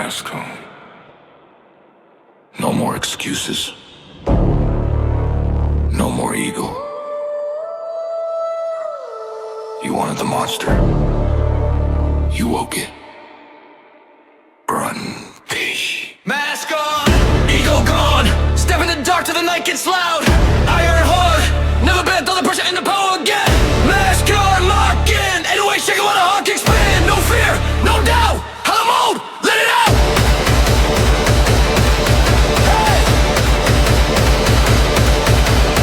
mask on. No more excuses. No more ego. You wanted the monster. You woke it. Grunty. Mask on, ego gone. Step in the dark till the night gets loud. Iron hard, never bent on the pressure in the power again. Mask on, lock in. 808 shaking while the heart kicks spin. No fear, no doubt. Hollow mode, let it out. Hey,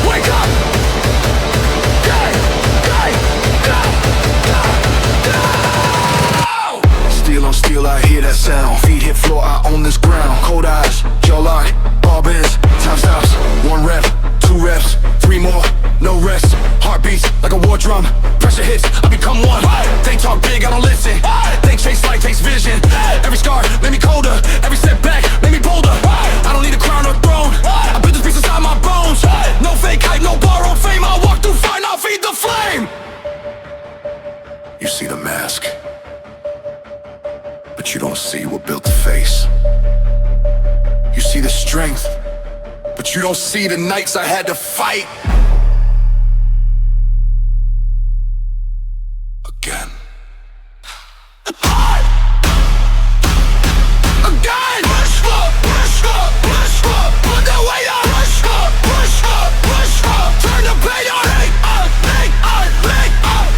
wake up. Steel on steel, I hear that sound. Feet hit floor, I own this ground. Cold eyes, jaw lock, ball bends. Time stops, 1 rep, 2 reps, 3 more, no rest. Heartbeats like a war drum. Pressure hits, I become one. They talk big, I don't listen. They chase light, taste vision. Every scar made me colder. Every setback made me bolder. I don't need a crown or throne. I built this piece inside my bones. No fake hype, no borrowed fame. I'll walk through fire, I'll feed the flame. You see the mask, but you don't see what built the face. You see the strength, but you don't see the nights I had to fight. Again. Again! Push up, push up, push up. Put that weight on. Push up, push up, push up. Turn the pain on.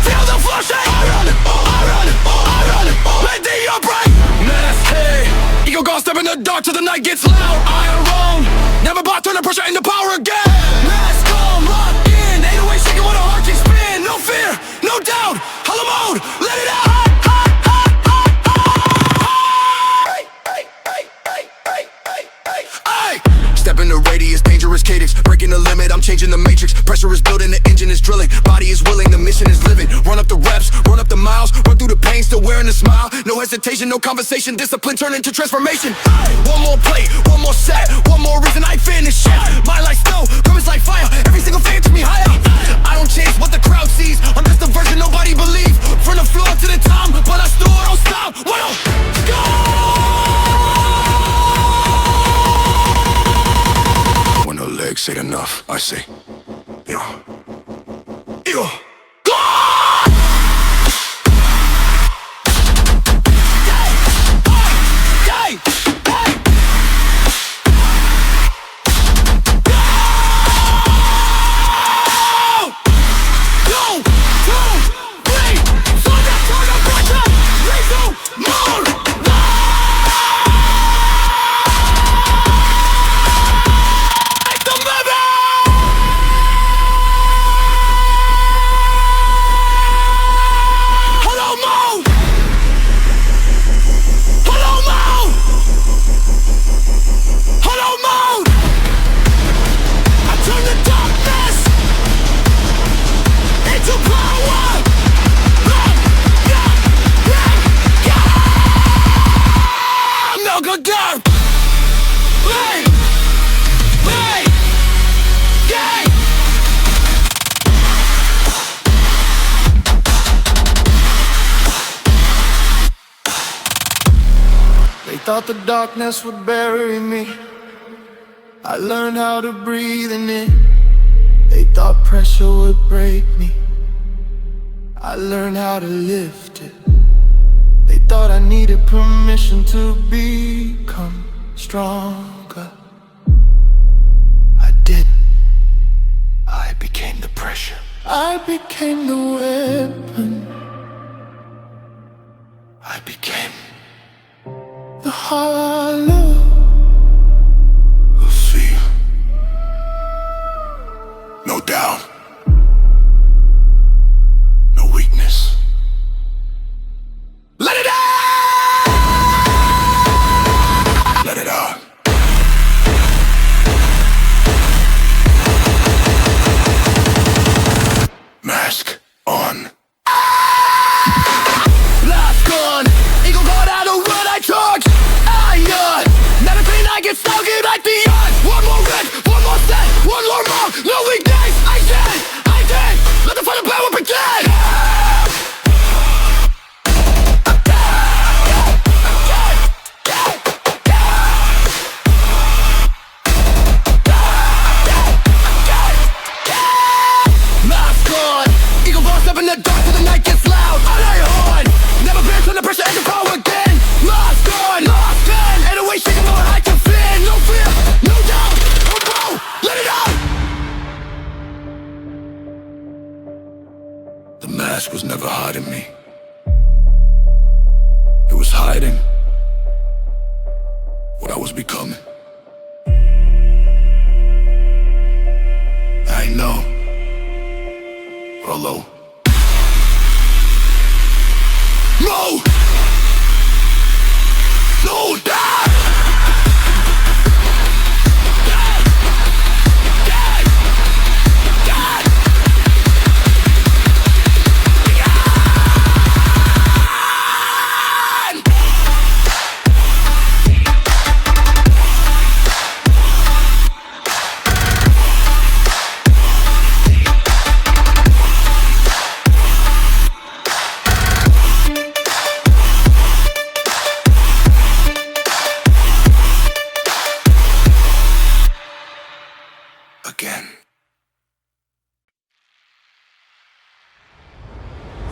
Feel the flow shake. I run it, I run it, I run it. Let the ear break. Mask, hey. Ego gone, step in the dark till the night gets loud. Iron wrong, never bought, turn the pressure into power again. Mask on, lock in. 808 shaking while the heart keeps spin. No fear, no doubt. Hollow mode, let it out. Step in the radius, dangerous cadence. Breaking the limit, I'm changing the matrix. Pressure is building, the engine is drilling. Body is willing, the mission is living. Run up the reps, run up the miles. Run through the pain, still wearing a smile. No hesitation, no conversation. Discipline turn into transformation. One more plate, one more set. One more reason I finish shit. My like snow, purpose like fire. Every single thing takes me higher. I don't chase what the crowd sees. I'm just a version nobody believes. From the floor to the top, but I still don't stop. Well, go! When the legs ain't enough, I say, yo, yo. Thought the darkness would bury me. I learned how to breathe in it. They thought pressure would break me. I learned how to lift it. They thought I needed permission to become stronger. I didn't. I became the pressure. I became the weapon. I became the hollow. We'll see. No doubt. No weakness. Let it out! Let it out. Mask on. Last gone, ego gone, I don't run, I charge. Never been, I get stuck in like the odds. One more red, one more set, one more mark, no weakness, I said. The mask was never hiding me. It was hiding what I was becoming. I know, although no, die. Again.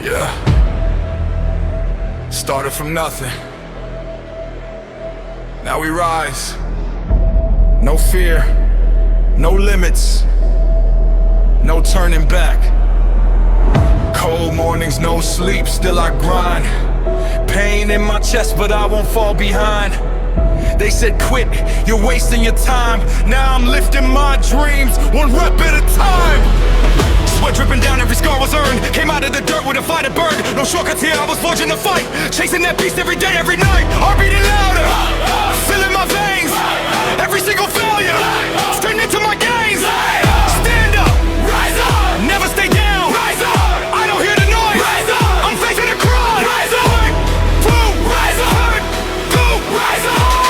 Yeah. Started from nothing. Now we rise. No fear, no limits, no turning back. Cold mornings, no sleep, still I grind. Pain in my chest, but I won't fall behind. They said quit, you're wasting your time. Now I'm lifting my dreams, one rep at a time. Sweat dripping down, every scar was earned. Came out of the dirt with a fire that burned. No shortcuts here, I was forging the fight. Chasing that beast every day, every night. Heart beating louder, filling my veins. Every single failure, straight into my gains. Stand up, rise up, never stay down. Rise up, I don't hear the noise. Rise up, I'm facing the crowd. Rise up, boom, rise up, boom, rise up.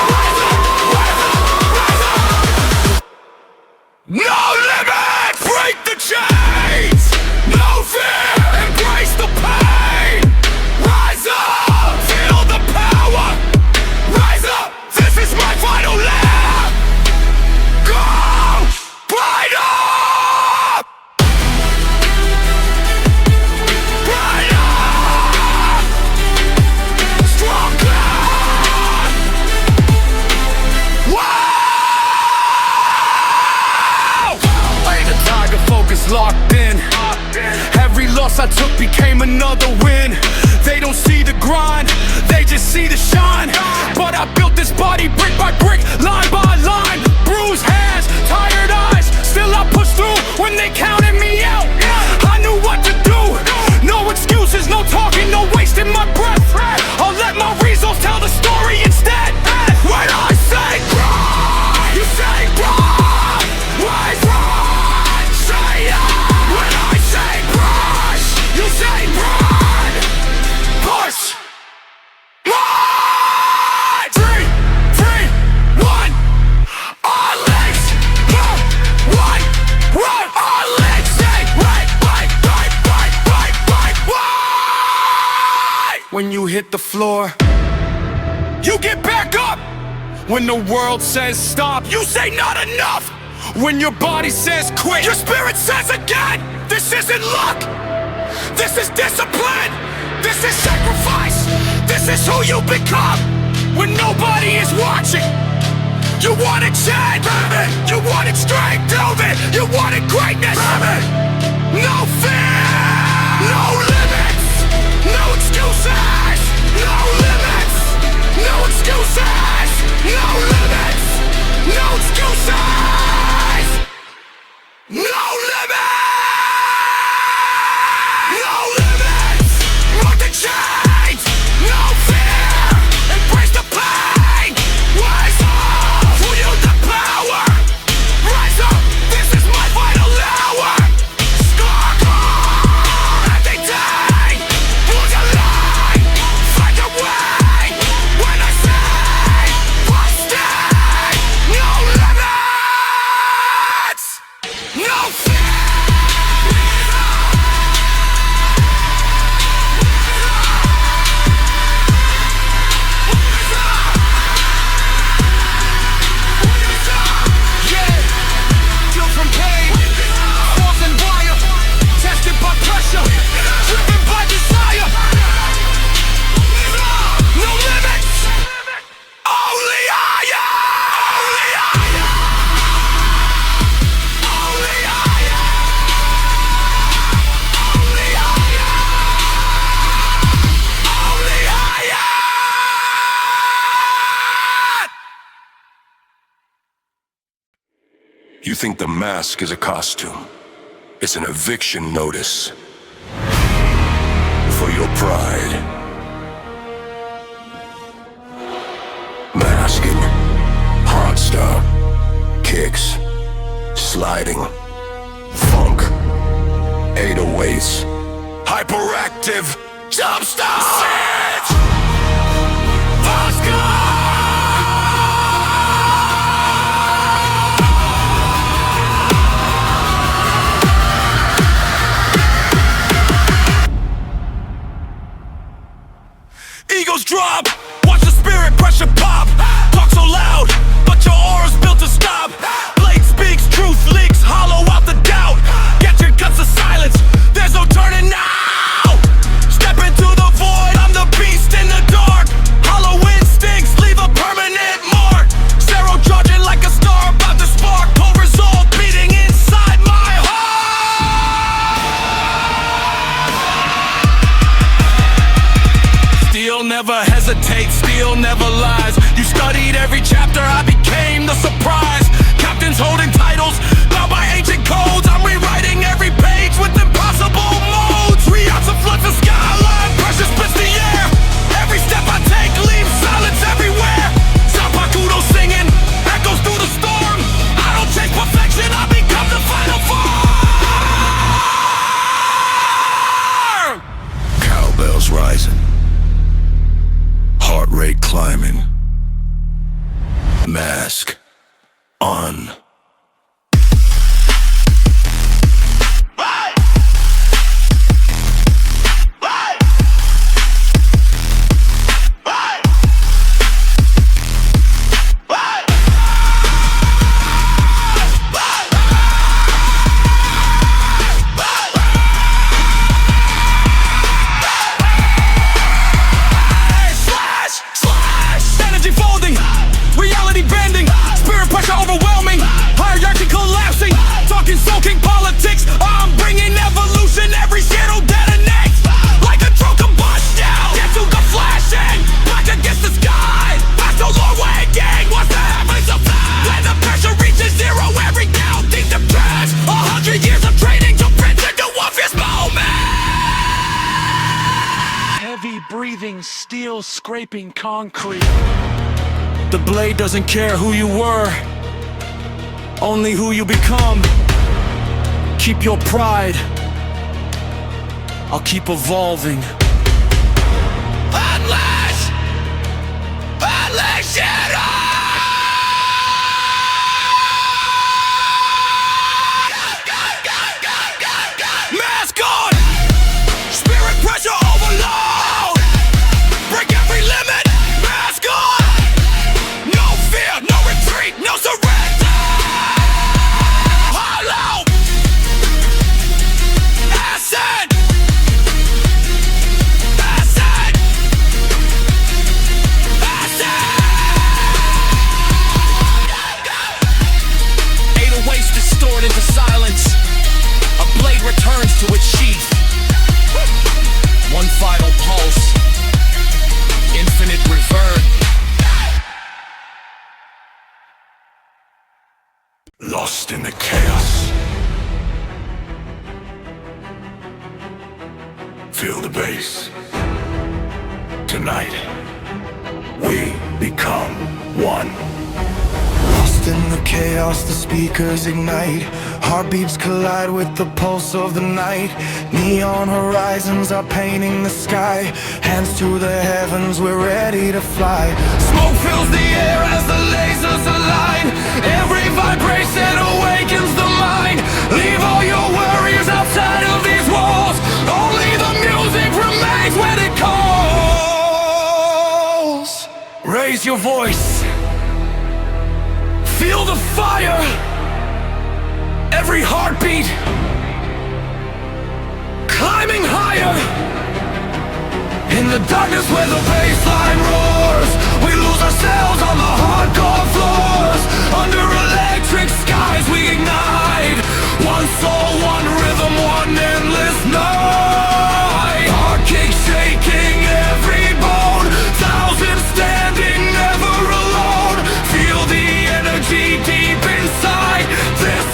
No limits! Break the chains! No fear! Embrace the pain! Rise up! Feel the power! Rise up! This is my final lap! Go! Bright up! Bright up! Stronger! Focus locked in. Every loss I took became another win. They don't see the grind, they just see the shine. But I built this body brick by brick, line by line. Bruised hands, tired eyes, still I push through when they counted me out. I knew what to do. No excuses, no talking, no wasting my breath. I'll let my results tell the story instead. When I say grind, you say grind. Rise up. When I say push, you say run. Push. Run. 3, 3, 1. All legs. Move. 1, run. All legs. Say right. When you hit the floor, you get back up. When the world says stop, you say not enough. When your body says quit, your spirit says again. This isn't luck, this is discipline. This is sacrifice, this is who you become. When nobody is watching, you wanted change, you wanted strength, you wanted greatness. No fear, no limits, no excuses. No limits, no excuses. No limits, no excuses. No limits! No limits! Want the change! No fear! Embrace the pain! Rise up! Who you the power? Rise up! This is my final hour! You think the mask is a costume. It's an eviction notice. For your pride. Masking. Hard stop. Kicks. Sliding. Funk. 808s. Hyperactive. Jump start! Egos drop, watch the spirit pressure pop. Talk so loud, but your aura's built to stop. Blade speaks, truth leaks, hollow out the doubt. Get your guts to silence, there's no turning now. Step into the void, I'm the beast in the dark. Hollow instincts leave a permanent mark. Zero charging like a star about to spark. Cold resolve beating inside my heart. Steel never hesitates, steel never lies. You studied every chapter, I became the surprise. Captains holding titles, bound by ancient codes. I'm rewriting every page with impossible modes. Reacts and floods the skyline, pressure splits the air. Every step I take leaves silence everywhere. Zapacudo singing, echoes through the storm. I don't chase perfection, I become the final form. Cowbells rising. Heart rate climbing. Mask on. Energy folding, reality bending, spirit pressure overwhelming, hierarchy collapsing, talking soaking politics. I'm bringing evolution, every shadow detonates like a true combustion. Get to the flashing, back against the sky. Past the Lord waking, what's the heavens of that? When the pressure reaches zero, every down deep the trash. 100 years of training to print into one fierce moment. Heavy breathing, steel scraping concrete. The blade doesn't care who you were, only who you become. Keep your pride, I'll keep evolving. Unleash! Unleash it all! Mask on! Spirit pressure overload! Break every limit! Mask on! No fear, no retreat, no surrender! Hollow! Acid! Acid! Acid! 808s distort into silence. A blade returns to its sheath. One final pulse. Infinite revert. Lost in the chaos. Feel the bass. Tonight, we become one. Lost in the chaos, the speakers ignite. Heartbeats collide with the pulse of the night. Neon horizons are painting the sky. Hands to the heavens, we're ready to fly. Smoke fills the air as the lasers align. Every vibration awakens the mind. Leave all your worries outside of these walls. Only the music remains when it calls. Raise your voice. Feel the fire. Every heartbeat climbing higher. In the darkness where the bassline roars, we lose ourselves on the hardcore floors. Under electric skies we ignite. One soul, one rhythm, one endless night. Heart kick shaking every bone. Thousands standing never alone. Feel the energy deep inside. This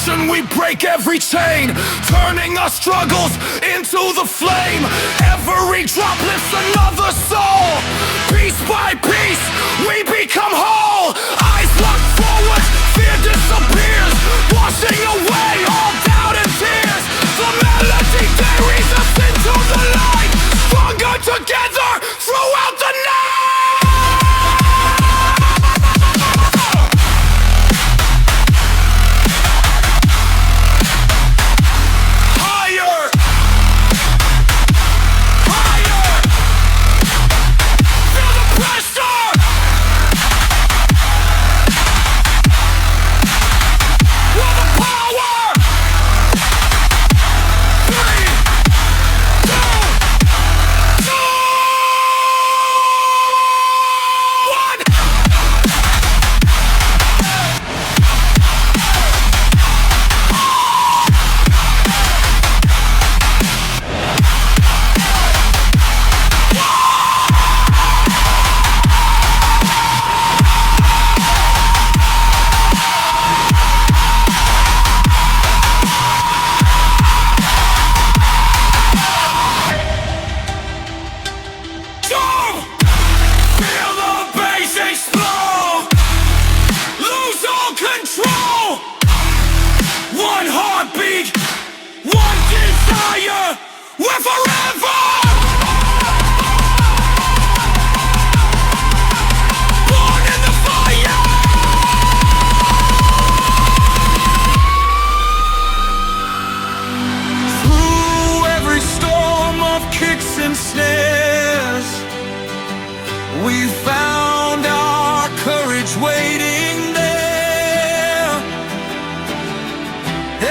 passion, we break every chain, turning our struggles into the flame. Every drop lifts another soul. Piece by piece, we become whole. Eyes locked forward, fear disappears, washing away all doubt and tears. The melody carries us into the light, stronger together throughout the night. We found our courage waiting there.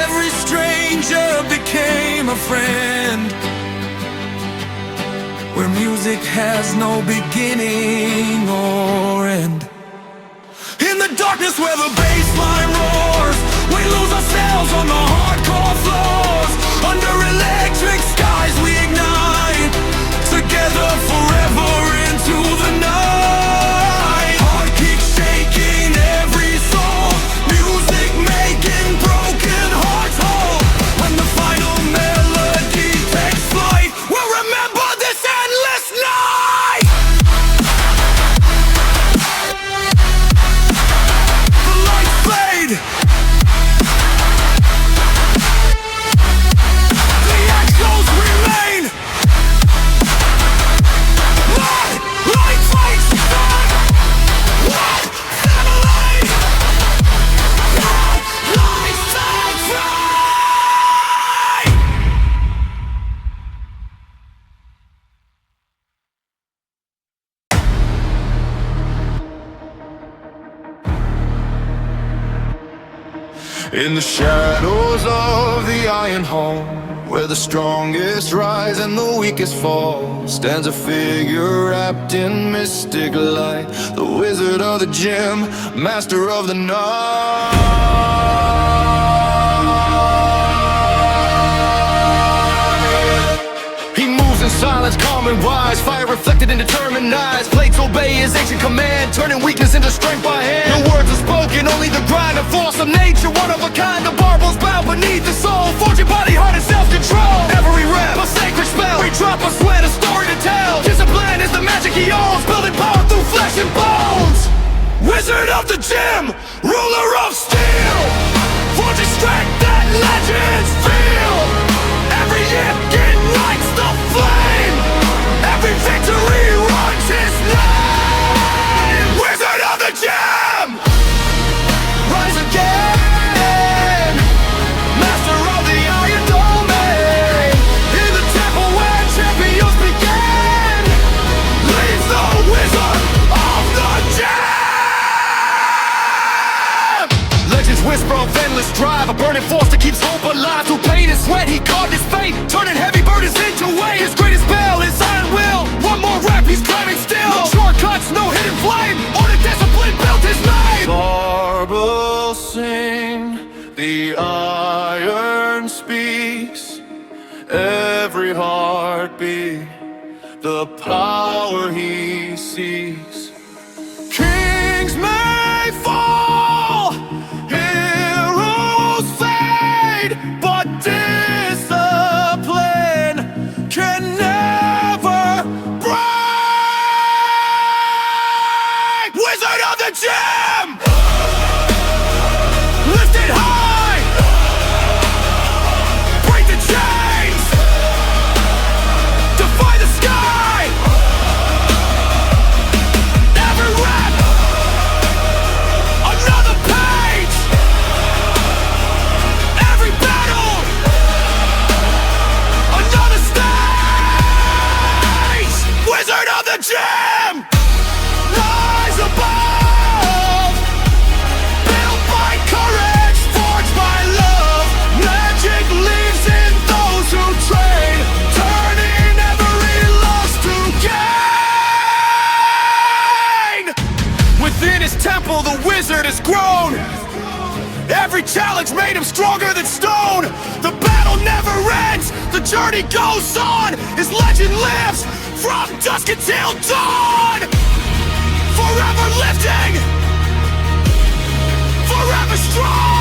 Every stranger became a friend, where music has no beginning or end. In the darkness where the bass line roars, we lose ourselves on the hardcore floors. Under electric skies we ignite, together forever into the night. Heart keeps shaking every soul, music making broken hearts whole. When the final melody takes flight, we'll remember this endless night. The lights fade, the echoes remain. Light fights back. One family. Light fights right. In the shadows of the iron home, where the strongest rise and the weakest fall, stands a figure wrapped in mystic light, the wizard of the gym, master of the night. He moves in silence, calm and wise, fire reflected in determined eyes. Plates obey his ancient command, turning weakness into strength by hand. No words are spoken, only the grind and force of nature. One of a kind, the barbells bound beneath the soul, forging body, heart, and self-control. Every rep, a sacred spell, we drop a sweat, a story to tell. Discipline is the magic he owns, building power through flesh and bones. Wizard of the gym, ruler of steel, forging strength that legends feel. Every hit lights the flame, every victory runs his name. Wizard of the gym, rise again, master of the iron domain. In the temple where champions began, leads the wizard of the gym. Legends whisper of endless drive, a burning force that keeps hope alive. Through pain and sweat he carved his fate, turning heavy burdens into weight. His greatest spell is iron will, one more rep he's climbing still. No shortcuts, no hidden flame, order discipline built his name. Barbell sing, the iron speaks, every heartbeat, the power he seeks. Kings may fall, heroes fail. grown. Every challenge made him stronger than stone. The battle never ends, the journey goes on. His legend lives from dusk until dawn. Forever lifting, forever strong.